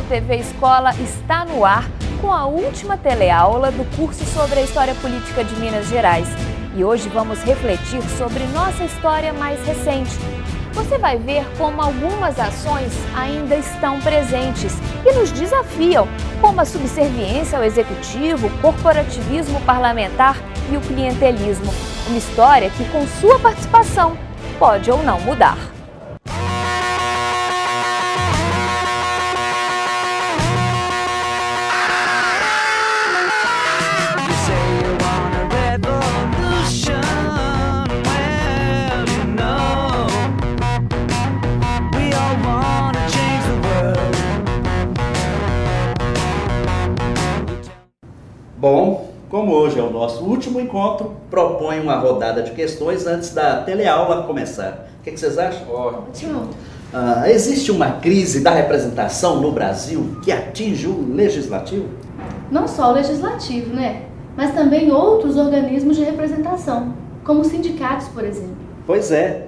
TV Escola está no ar com a última teleaula do curso sobre a história política de Minas Gerais. E hoje vamos refletir sobre nossa história mais recente. Você vai ver como algumas ações ainda estão presentes e nos desafiam, como a subserviência ao executivo, o corporativismo parlamentar e o clientelismo. Uma história que, com sua participação, pode ou não mudar. Bom, como hoje é o nosso último encontro, proponho uma rodada de questões antes da teleaula começar. O que vocês acham? Ótimo. Existe uma crise da representação no Brasil que atinge o legislativo? Não só o legislativo, né? Mas também outros organismos de representação, como os sindicatos, por exemplo. Pois é.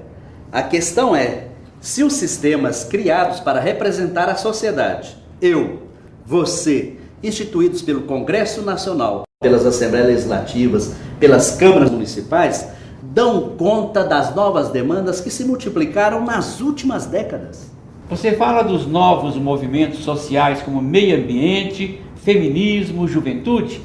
A questão é, se os sistemas criados para representar a sociedade, eu, você, instituídos pelo Congresso Nacional, pelas Assembleias Legislativas, pelas câmaras municipais, dão conta das novas demandas que se multiplicaram nas últimas décadas. Você fala dos novos movimentos sociais como meio ambiente, feminismo, juventude?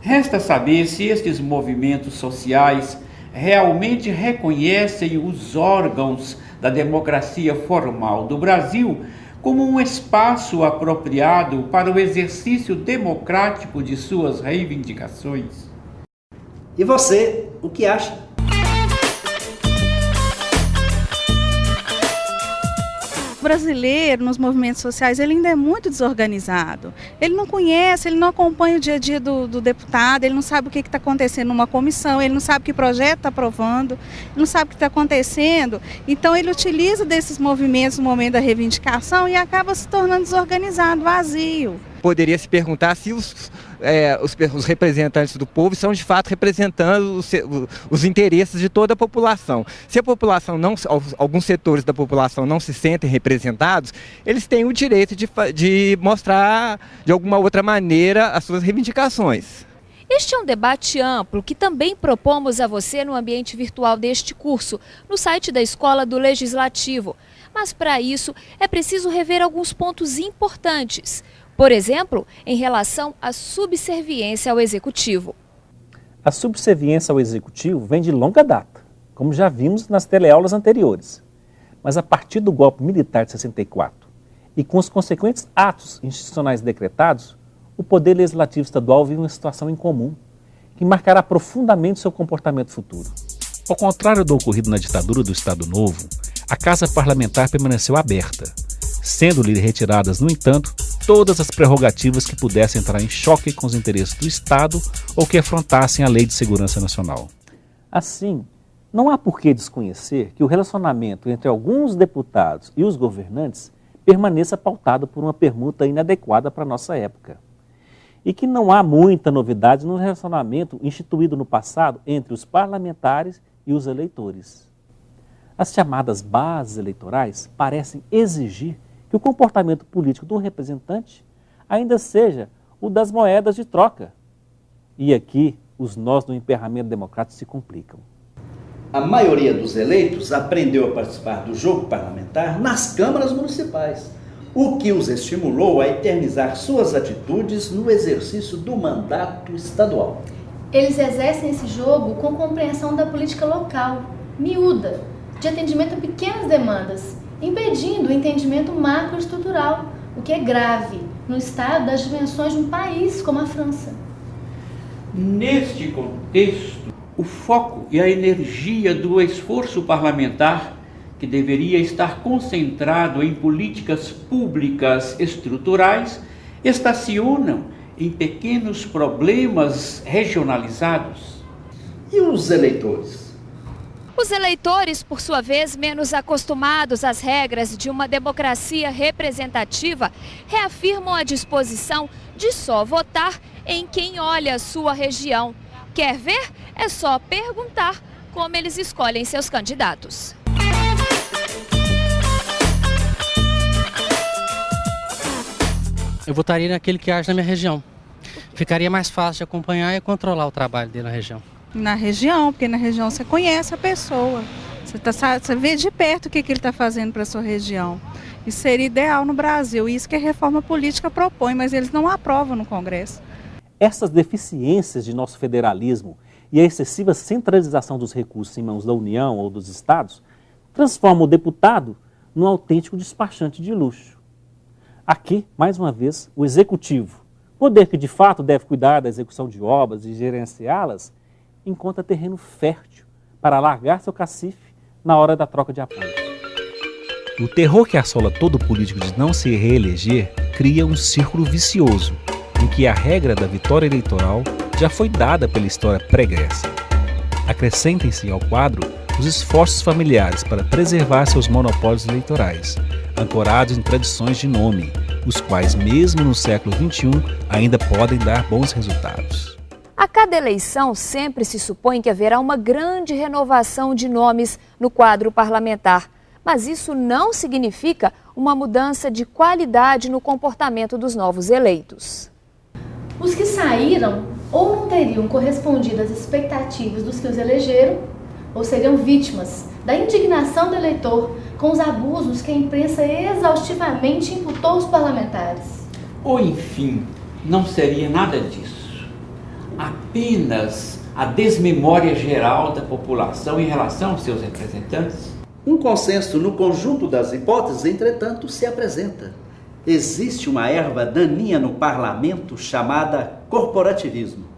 Resta saber se estes movimentos sociais realmente reconhecem os órgãos da democracia formal do Brasil como um espaço apropriado para o exercício democrático de suas reivindicações. E você, o que acha? O brasileiro, nos movimentos sociais, ele ainda é muito desorganizado. Ele não conhece, ele não acompanha o dia a dia do deputado, ele não sabe o que está acontecendo numa comissão, ele não sabe que projeto está aprovando, ele não sabe o que está acontecendo. Então ele utiliza desses movimentos no momento da reivindicação e acaba se tornando desorganizado, vazio. Poderia se perguntar se os representantes do povo estão de fato representando os interesses de toda a população. Se a população alguns setores da população não se sentem representados, eles têm o direito de mostrar de alguma outra maneira as suas reivindicações. Este é um debate amplo que também propomos a você no ambiente virtual deste curso, no site da Escola do Legislativo. Mas para isso é preciso rever alguns pontos importantes. Por exemplo, em relação à subserviência ao executivo. A subserviência ao executivo vem de longa data, como já vimos nas teleaulas anteriores. Mas a partir do golpe militar de 64 e com os consequentes atos institucionais decretados, o Poder Legislativo Estadual vive uma situação incomum, que marcará profundamente seu comportamento futuro. Ao contrário do ocorrido na ditadura do Estado Novo, a Casa Parlamentar permaneceu aberta, sendo-lhe retiradas, no entanto, todas as prerrogativas que pudessem entrar em choque com os interesses do Estado ou que afrontassem a Lei de Segurança Nacional. Assim, não há por que desconhecer que o relacionamento entre alguns deputados e os governantes permaneça pautado por uma permuta inadequada para a nossa época. E que não há muita novidade no relacionamento instituído no passado entre os parlamentares e os eleitores. As chamadas bases eleitorais parecem exigir que o comportamento político do representante ainda seja o das moedas de troca. E aqui, os nós do emperramento democrático se complicam. A maioria dos eleitos aprendeu a participar do jogo parlamentar nas câmaras municipais, o que os estimulou a eternizar suas atitudes no exercício do mandato estadual. Eles exercem esse jogo com compreensão da política local, miúda, de atendimento a pequenas demandas, impedindo o entendimento macroestrutural, o que é grave no estado das dimensões de um país como a França. Neste contexto, o foco e a energia do esforço parlamentar, que deveria estar concentrado em políticas públicas estruturais, estacionam em pequenos problemas regionalizados. E os eleitores? Os eleitores, por sua vez, menos acostumados às regras de uma democracia representativa, reafirmam a disposição de só votar em quem olha a sua região. Quer ver? É só perguntar como eles escolhem seus candidatos. Eu votaria naquele que age na minha região. Ficaria mais fácil de acompanhar e controlar o trabalho dele na região. Na região, porque na região você conhece a pessoa. Você vê de perto o que ele está fazendo para a sua região. Isso seria ideal no Brasil. Isso que a reforma política propõe, mas eles não aprovam no Congresso. Essas deficiências de nosso federalismo e a excessiva centralização dos recursos em mãos da União ou dos estados transformam o deputado num autêntico despachante de luxo. Aqui, mais uma vez, o executivo, poder que de fato deve cuidar da execução de obras e gerenciá-las, encontra terreno fértil para largar seu cacife na hora da troca de apoio. O terror que assola todo político de não se reeleger cria um círculo vicioso, em que a regra da vitória eleitoral já foi dada pela história pregressa. Acrescentem-se ao quadro os esforços familiares para preservar seus monopólios eleitorais, ancorados em tradições de nome, os quais, mesmo no século XXI, ainda podem dar bons resultados. A cada eleição sempre se supõe que haverá uma grande renovação de nomes no quadro parlamentar, mas isso não significa uma mudança de qualidade no comportamento dos novos eleitos. Os que saíram ou não teriam correspondido às expectativas dos que os elegeram, ou seriam vítimas da indignação do eleitor com os abusos que a imprensa exaustivamente imputou aos parlamentares. Ou, enfim, não seria nada disso. Apenas a desmemória geral da população em relação aos seus representantes? Um consenso no conjunto das hipóteses, entretanto, se apresenta. Existe uma erva daninha no parlamento chamada corporativismo.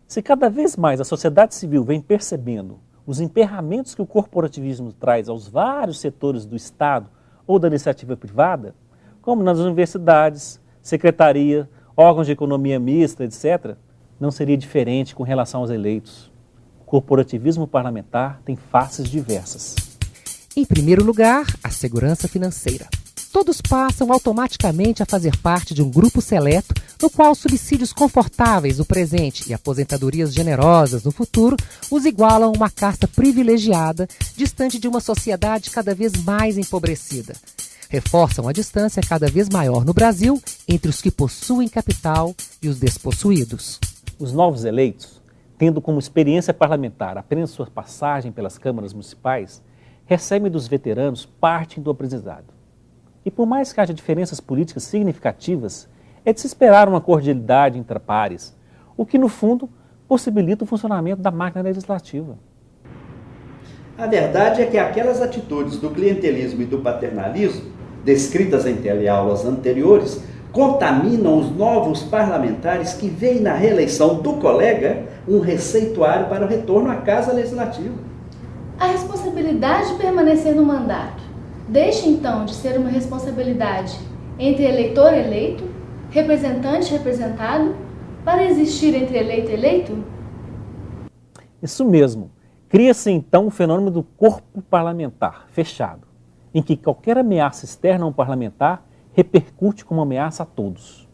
Se cada vez mais a sociedade civil vem percebendo os emperramentos que o corporativismo traz aos vários setores do Estado ou da iniciativa privada, como nas universidades, secretaria, órgãos de economia mista, etc., não seria diferente com relação aos eleitos. O corporativismo parlamentar tem faces diversas. Em primeiro lugar, a segurança financeira. Todos passam automaticamente a fazer parte de um grupo seleto no qual subsídios confortáveis no presente e aposentadorias generosas no futuro os igualam a uma casta privilegiada, distante de uma sociedade cada vez mais empobrecida. Reforçam a distância cada vez maior no Brasil entre os que possuem capital e os despossuídos. Os novos eleitos, tendo como experiência parlamentar apenas sua passagem pelas câmaras municipais, recebem dos veteranos parte do aprendizado. E por mais que haja diferenças políticas significativas, é de se esperar uma cordialidade entre pares, o que, no fundo, possibilita o funcionamento da máquina legislativa. A verdade é que aquelas atitudes do clientelismo e do paternalismo, descritas em teleaulas anteriores, contaminam os novos parlamentares que veem na reeleição do colega um receituário para o retorno à casa legislativa. A responsabilidade de permanecer no mandato deixa então de ser uma responsabilidade entre eleitor e eleito, representante e representado, para existir entre eleito e eleito? Isso mesmo. Cria-se então o fenômeno do corpo parlamentar fechado, em que qualquer ameaça externa a um parlamentar repercute como ameaça a todos.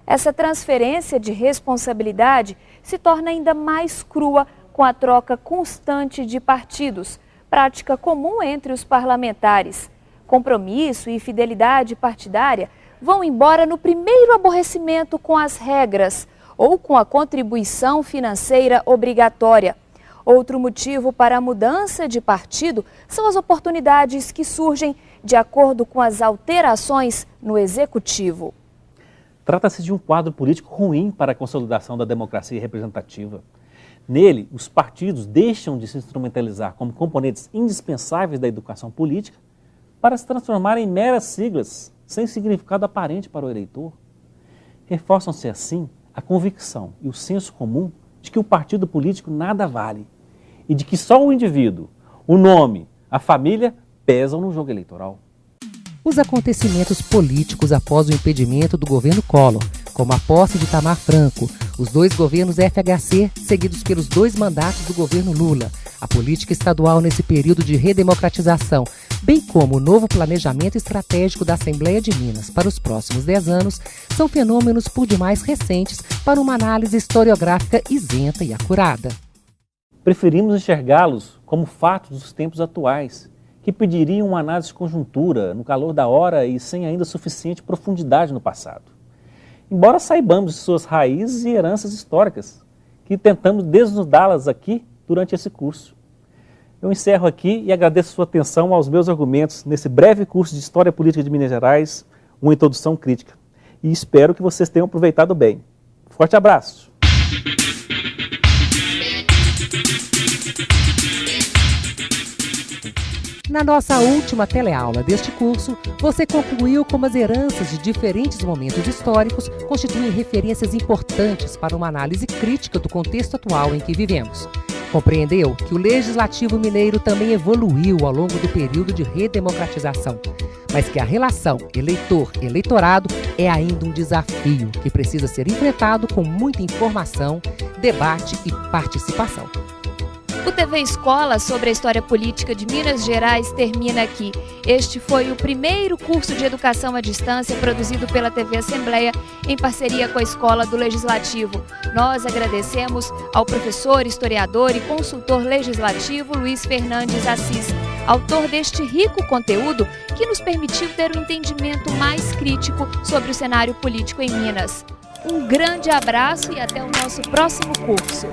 Essa transferência de responsabilidade se torna ainda mais crua com a troca constante de partidos, prática comum entre os parlamentares. Compromisso e fidelidade partidária vão embora no primeiro aborrecimento com as regras ou com a contribuição financeira obrigatória. Outro motivo para a mudança de partido são as oportunidades que surgem de acordo com as alterações no executivo. Trata-se de um quadro político ruim para a consolidação da democracia representativa. Nele, os partidos deixam de se instrumentalizar como componentes indispensáveis da educação política para se transformarem em meras siglas, sem significado aparente para o eleitor. Reforçam-se assim a convicção e o senso comum de que o partido político nada vale e de que só o indivíduo, o nome, a família pesam no jogo eleitoral. Os acontecimentos políticos após o impedimento do governo Collor, como a posse de Itamar Franco, os 2 governos FHC, seguidos pelos 2 mandatos do governo Lula, a política estadual nesse período de redemocratização, bem como o novo planejamento estratégico da Assembleia de Minas para os próximos 10 anos, são fenômenos por demais recentes para uma análise historiográfica isenta e acurada. Preferimos enxergá-los como fatos dos tempos atuais, que pediriam uma análise de conjuntura no calor da hora e sem ainda suficiente profundidade no passado. Embora saibamos de suas raízes e heranças históricas, que tentamos desnudá-las aqui durante esse curso. Eu encerro aqui e agradeço sua atenção aos meus argumentos nesse breve curso de História Política de Minas Gerais, uma introdução crítica. E espero que vocês tenham aproveitado bem. Forte abraço! Na nossa última teleaula deste curso, você concluiu como as heranças de diferentes momentos históricos constituem referências importantes para uma análise crítica do contexto atual em que vivemos. Compreendeu que o Legislativo Mineiro também evoluiu ao longo do período de redemocratização, mas que a relação eleitor-eleitorado é ainda um desafio que precisa ser enfrentado com muita informação, debate e participação. O TV Escola sobre a história política de Minas Gerais termina aqui. Este foi o primeiro curso de educação à distância produzido pela TV Assembleia em parceria com a Escola do Legislativo. Nós agradecemos ao professor, historiador e consultor legislativo Luiz Fernandes Assis, autor deste rico conteúdo que nos permitiu ter um entendimento mais crítico sobre o cenário político em Minas. Um grande abraço e até o nosso próximo curso.